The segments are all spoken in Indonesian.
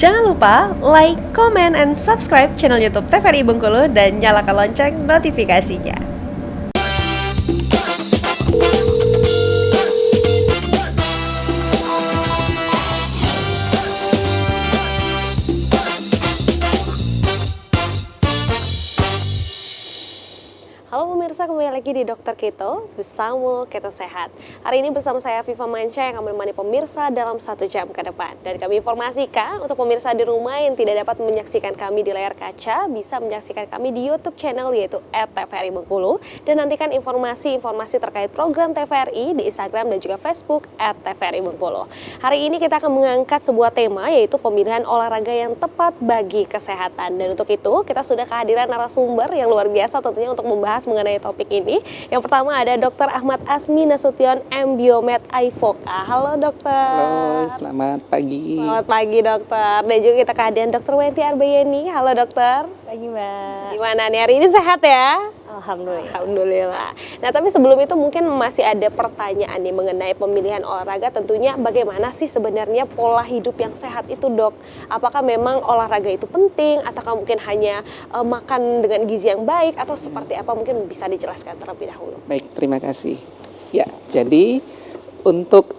Jangan lupa like, comment, and subscribe channel YouTube TVRI Bengkulu dan nyalakan lonceng notifikasinya. Halo pemirsa, kembali lagi di Dokter Keto bersama Keto Sehat. Hari ini bersama saya Viva Manca yang akan menemani pemirsa dalam 1 jam ke depan. Dan kami informasikan untuk pemirsa di rumah yang tidak dapat menyaksikan kami di layar kaca, bisa menyaksikan kami di YouTube channel yaitu @TVRI Bengkulu. Dan nantikan informasi-informasi terkait program TVRI di Instagram dan juga Facebook @TVRI Bengkulu. Hari ini kita akan mengangkat sebuah tema yaitu pemilihan olahraga yang tepat bagi kesehatan. Dan untuk itu kita sudah kehadiran narasumber yang luar biasa tentunya untuk membahas mengenai topik ini. Yang pertama ada Dr. Ahmad Asmi Nasution, M. Biomed Aifoka. Halo dokter. Halo, selamat pagi. Selamat pagi dokter. Dan juga kita kehadiran Dr. Wenti Arbayeni. Halo dokter. Pagi Mbak. Gimana nih hari ini, sehat ya? Alhamdulillah. Alhamdulillah. Nah tapi sebelum itu mungkin masih ada pertanyaan nih mengenai pemilihan olahraga. Tentunya bagaimana sih sebenarnya pola hidup yang sehat itu dok? Apakah memang olahraga itu penting? Ataukah mungkin hanya makan dengan gizi yang baik? Atau seperti apa, mungkin bisa dijelaskan terlebih dahulu? Baik, terima kasih. Ya, jadi untuk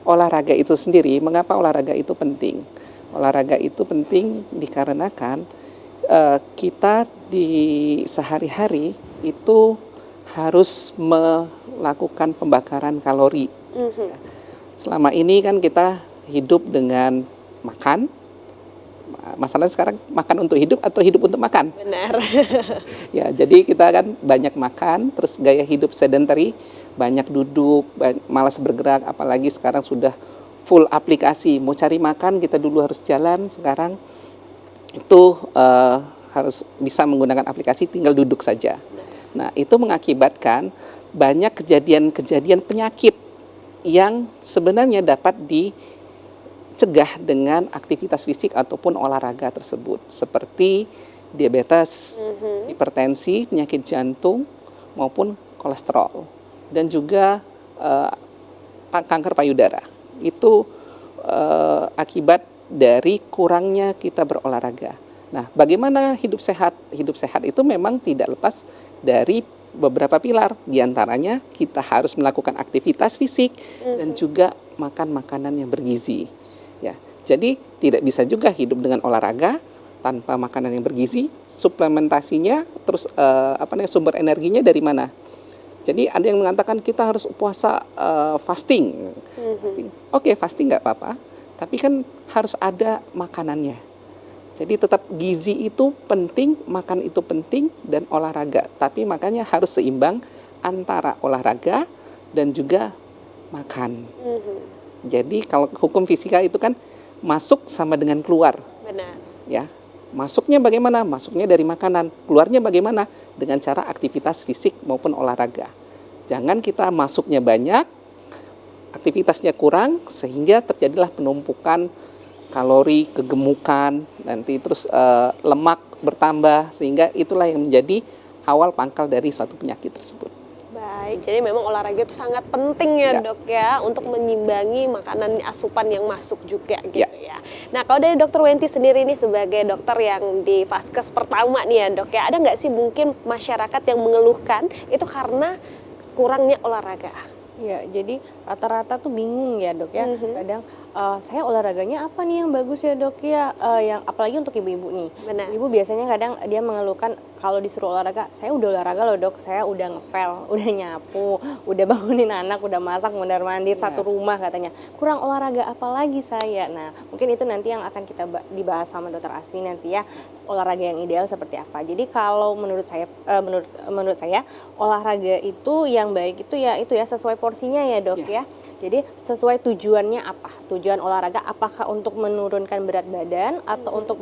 olahraga itu sendiri, mengapa olahraga itu penting? Olahraga itu penting dikarenakan kita di sehari-hari itu harus melakukan pembakaran kalori. Selama ini kan kita hidup dengan makan. Masalahnya sekarang makan untuk hidup atau hidup untuk makan? Benar. Ya, jadi kita kan banyak makan, terus gaya hidup sedentary, banyak duduk, malas bergerak, apalagi sekarang sudah full aplikasi. Mau cari makan kita dulu harus jalan, sekarang itu harus bisa menggunakan aplikasi, tinggal duduk saja. Nah, itu mengakibatkan banyak kejadian-kejadian penyakit yang sebenarnya dapat dicegah dengan aktivitas fisik ataupun olahraga tersebut, seperti diabetes, hipertensi, penyakit jantung maupun kolesterol, dan juga kanker payudara. Itu akibat dari kurangnya kita berolahraga. Nah, bagaimana hidup sehat? Hidup sehat itu memang tidak lepas dari beberapa pilar. Di antaranya kita harus melakukan aktivitas fisik dan juga makan makanan yang bergizi. Ya, jadi tidak bisa juga hidup dengan olahraga tanpa makanan yang bergizi. Suplementasinya, terus sumber energinya dari mana? Jadi ada yang mengatakan kita harus puasa fasting. Oke, fasting nggak apa-apa, tapi kan harus ada makanannya. Jadi tetap gizi itu penting, makan itu penting, dan olahraga. Tapi makanya harus seimbang antara olahraga dan juga makan. Jadi kalau hukum fisika itu kan masuk sama dengan keluar. Benar. Ya, masuknya bagaimana? Masuknya dari makanan. Keluarnya bagaimana? Dengan cara aktivitas fisik maupun olahraga. Jangan kita masuknya banyak, aktivitasnya kurang, sehingga terjadilah penumpukan kalori, kegemukan, nanti terus lemak bertambah, sehingga itulah yang menjadi awal pangkal dari suatu penyakit tersebut. Baik, jadi memang olahraga itu sangat penting ya dok ya, untuk menyimbangi makanan asupan yang masuk juga gitu ya. Nah kalau dari dokter Wenti sendiri nih sebagai dokter yang di Vaskes pertama nih ya dok ya, ada nggak sih mungkin masyarakat yang mengeluhkan itu karena kurangnya olahraga? Ya, jadi rata-rata tuh bingung ya dok ya. Kadang saya olahraganya apa nih yang bagus ya dok ya, yang apalagi untuk ibu-ibu nih. Benar. Ibu biasanya kadang dia mengeluhkan kalau disuruh olahraga, saya udah olahraga loh dok, saya udah ngepel, udah nyapu, udah bangunin anak, udah masak, mondar-mandir satu rumah katanya. Kurang olahraga apa lagi saya? Nah, mungkin itu nanti yang akan kita dibahas sama dokter Asmi nanti ya, olahraga yang ideal seperti apa. Jadi kalau menurut saya olahraga itu yang baik itu ya sesuai porsinya ya dok ya. Jadi sesuai tujuannya apa? Tujuan olahraga apakah untuk menurunkan berat badan atau untuk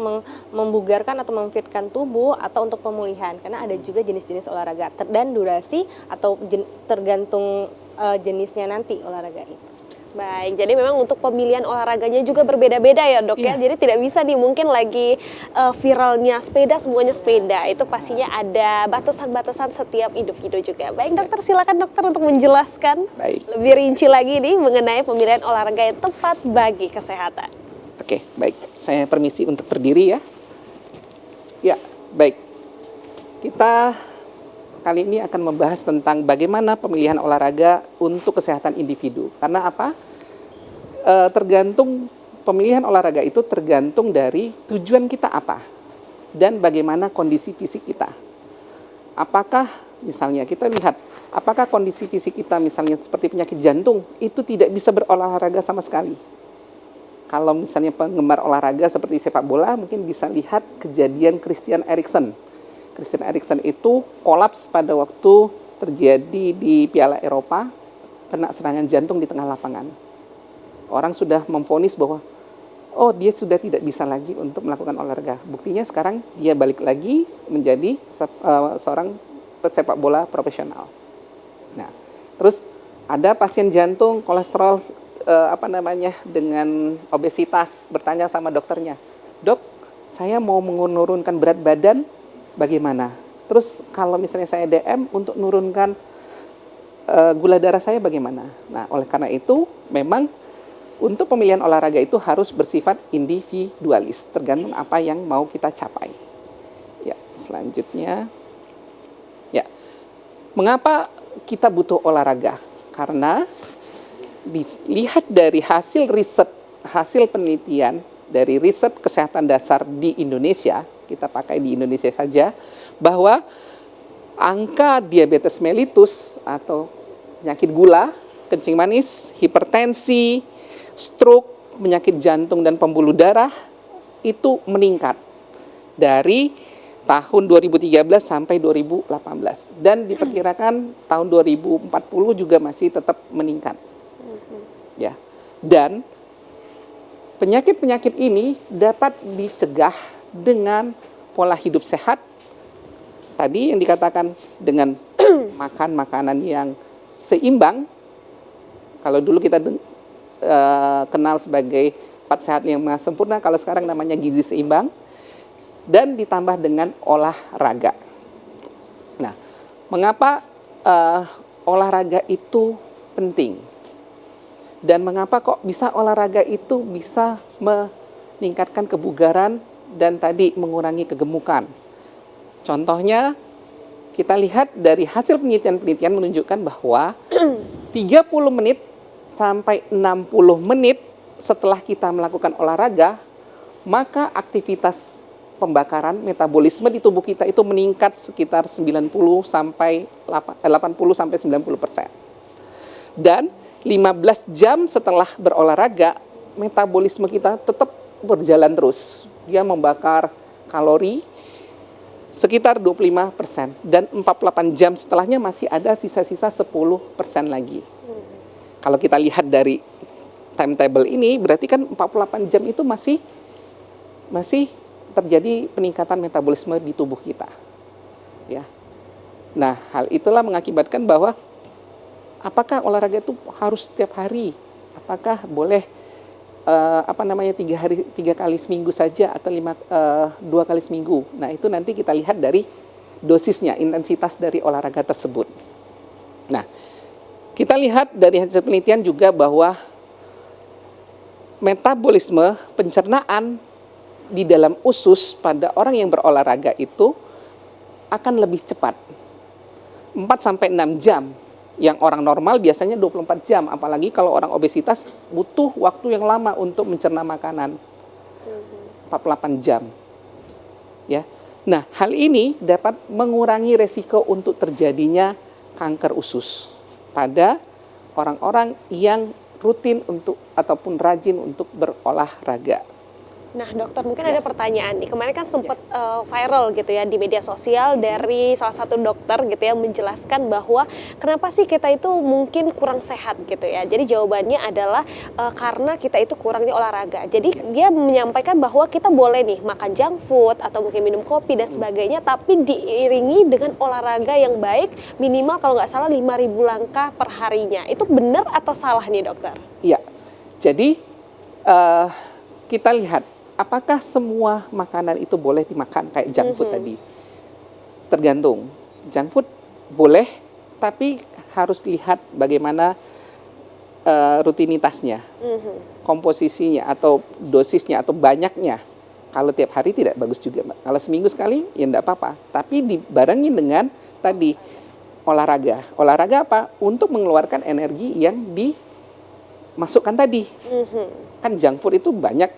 membugarkan atau memfitkan tubuh atau untuk pemulihan? Karena ada juga jenis-jenis olahraga dan durasi atau tergantung jenisnya nanti olahraga itu. Baik, jadi memang untuk pemilihan olahraganya juga berbeda-beda ya dok ya. Jadi tidak bisa nih mungkin lagi viralnya sepeda semuanya sepeda. Itu pastinya ada batasan-batasan setiap individu juga. Baik dokter, silakan dokter untuk menjelaskan lebih rinci lagi nih mengenai pemilihan olahraga yang tepat bagi kesehatan. Oke, baik. Saya permisi untuk berdiri ya. Ya, baik. Kita kali ini akan membahas tentang bagaimana pemilihan olahraga untuk kesehatan individu. Karena apa? Tergantung pemilihan olahraga itu tergantung dari tujuan kita apa dan bagaimana kondisi fisik kita. Apakah misalnya kita lihat apakah kondisi fisik kita misalnya seperti penyakit jantung itu tidak bisa berolahraga sama sekali. Kalau misalnya penggemar olahraga seperti sepak bola mungkin bisa lihat kejadian Christian Eriksen. Christian Eriksen itu kolaps pada waktu terjadi di Piala Eropa, kena serangan jantung di tengah lapangan. Orang sudah memvonis bahwa dia sudah tidak bisa lagi untuk melakukan olahraga. Buktinya sekarang dia balik lagi menjadi seorang pesepak bola profesional. Nah, terus ada pasien jantung, kolesterol, dengan obesitas, bertanya sama dokternya, "Dok, saya mau menurunkan berat badan, bagaimana? Terus kalau misalnya saya DM untuk menurunkan gula darah saya bagaimana?" Nah, oleh karena itu memang untuk pemilihan olahraga itu harus bersifat individualis, tergantung apa yang mau kita capai. Ya, selanjutnya. Ya. Mengapa kita butuh olahraga? Karena dilihat dari hasil riset, hasil penelitian dari riset kesehatan dasar di Indonesia, kita pakai di Indonesia saja, bahwa angka diabetes mellitus atau penyakit gula, kencing manis, hipertensi, stroke, penyakit jantung dan pembuluh darah itu meningkat dari tahun 2013 sampai 2018 dan diperkirakan tahun 2040 juga masih tetap meningkat. Ya. Dan penyakit-penyakit ini dapat dicegah dengan pola hidup sehat. Tadi yang dikatakan dengan makan makanan yang seimbang. Kalau dulu kita kenal sebagai 4 sehat yang sempurna, kalau sekarang namanya gizi seimbang, dan ditambah dengan olahraga. Nah, mengapa olahraga itu penting? Dan mengapa kok bisa olahraga itu bisa meningkatkan kebugaran dan tadi mengurangi kegemukan? Contohnya, kita lihat dari hasil penelitian-penelitian menunjukkan bahwa 30 menit sampai 60 menit setelah kita melakukan olahraga, maka aktivitas pembakaran metabolisme di tubuh kita itu meningkat sekitar 80 sampai 90%. Dan 15 jam setelah berolahraga, metabolisme kita tetap berjalan terus. Dia membakar kalori sekitar 25% dan 48 jam setelahnya masih ada sisa-sisa 10% lagi. Kalau kita lihat dari timetable ini, berarti kan 48 jam itu masih terjadi peningkatan metabolisme di tubuh kita. Ya. Nah, hal itulah mengakibatkan bahwa apakah olahraga itu harus setiap hari? Apakah boleh 3 kali seminggu saja atau 2 kali seminggu? Nah, itu nanti kita lihat dari dosisnya, intensitas dari olahraga tersebut. Nah, kita lihat dari hasil penelitian juga bahwa metabolisme pencernaan di dalam usus pada orang yang berolahraga itu akan lebih cepat. 4-6 jam. Yang orang normal biasanya 24 jam. Apalagi kalau orang obesitas butuh waktu yang lama untuk mencerna makanan. 48 jam. Ya. Nah, hal ini dapat mengurangi resiko untuk terjadinya kanker usus pada orang-orang yang rutin ataupun rajin untuk berolahraga. Nah, dokter, mungkin ada pertanyaan nih. Kemarin kan sempat viral gitu ya di media sosial dari salah satu dokter gitu ya menjelaskan bahwa kenapa sih kita itu mungkin kurang sehat gitu ya. Jadi jawabannya adalah karena kita itu kurangnya olahraga. Jadi dia menyampaikan bahwa kita boleh nih makan junk food atau mungkin minum kopi dan sebagainya, tapi diiringi dengan olahraga yang baik, minimal kalau nggak salah 5.000 langkah per harinya. Itu benar atau salah nih, dokter? Iya. Jadi kita lihat apakah semua makanan itu boleh dimakan kayak junk food tadi? Tergantung. Junk food boleh, tapi harus lihat bagaimana rutinitasnya, Mhm. komposisinya atau dosisnya atau banyaknya. Kalau tiap hari tidak bagus juga, Mbak. Kalau seminggu sekali ya enggak apa-apa. Tapi dibarengin dengan tadi olahraga. Olahraga apa? Untuk mengeluarkan energi yang dimasukkan tadi. Mhm. Kan junk food itu banyak,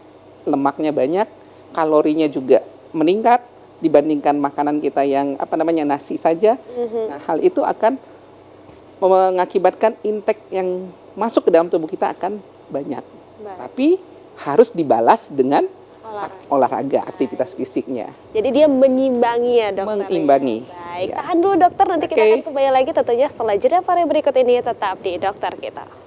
lemaknya banyak, kalorinya juga meningkat dibandingkan makanan kita yang nasi saja. Nah, hal itu akan mengakibatkan intake yang masuk ke dalam tubuh kita akan banyak. Baik. Tapi harus dibalas dengan Olahraga. aktivitas fisiknya. Jadi dia menyimbangi ya dokter. Mengimbangi. Baik, Ya. tahan dulu dokter, nanti kita Oke. akan kembali lagi tentunya setelah jeda pariwara berikut ini, tetap di dokter kita.